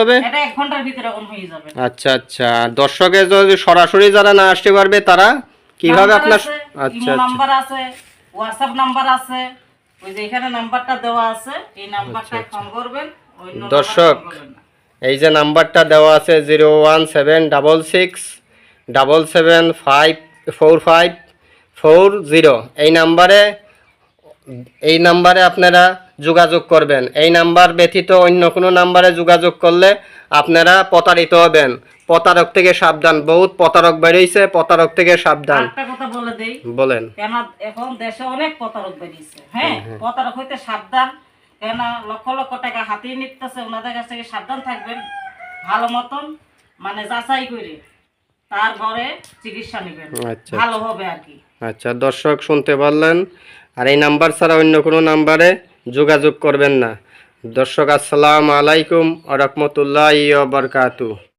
হবে? এটা 1 ঘন্টার ভিতরে অন হয়ে যাবে। আচ্ছা আচ্ছা, দর্শকে যদি সরাসরি যারা না আসতে পারবে তারা কিভাবে আপনার আচ্ছা নাম্বার আছে, হোয়াটসঅ্যাপ নাম্বার আছে, ওই যে এখানে নাম্বারটা দেওয়া আছে, এই নাম্বারটায় ফোন করবেন। দর্শক এই যে নাম্বারটা দেওয়া আছে 0176677545440, এই নাম্বারে আপনারা যোগাযোগ করবেন। এই নাম্বার ব্যতীত অন্য কোনো নাম্বারে যোগাযোগ করলে আপনারা প্রতারিত হবেন। প্রতারক থেকে সাবধান, বহুত প্রতারক বেরিয়েছে, প্রতারক থেকে সাবধান। একটা কথা বলে দেই, বলেন। কেন এখন দেশে অনেক প্রতারক বেরিয়েছে, হ্যাঁ, প্রতারক হইতে সাবধান। কেন লক্ষ লক্ষ টাকা হাতিয়ে নিতেছে, ওনাদের কাছ থেকে সাবধান থাকবেন। ভালো মতন মানে যাচাই করে তারপরে চিকিৎসা নেবেন, ভালো হবে আর কি। আচ্ছা দর্শক শুনতে পারলেন, আর এই নাম্বার ছাড়া অন্য কোনো নাম্বারে যোগাযোগ করবেন না। দর্শক আসসালামু আলাইকুম ওয়া রাহমাতুল্লাহি ওয়া বারাকাতুহু।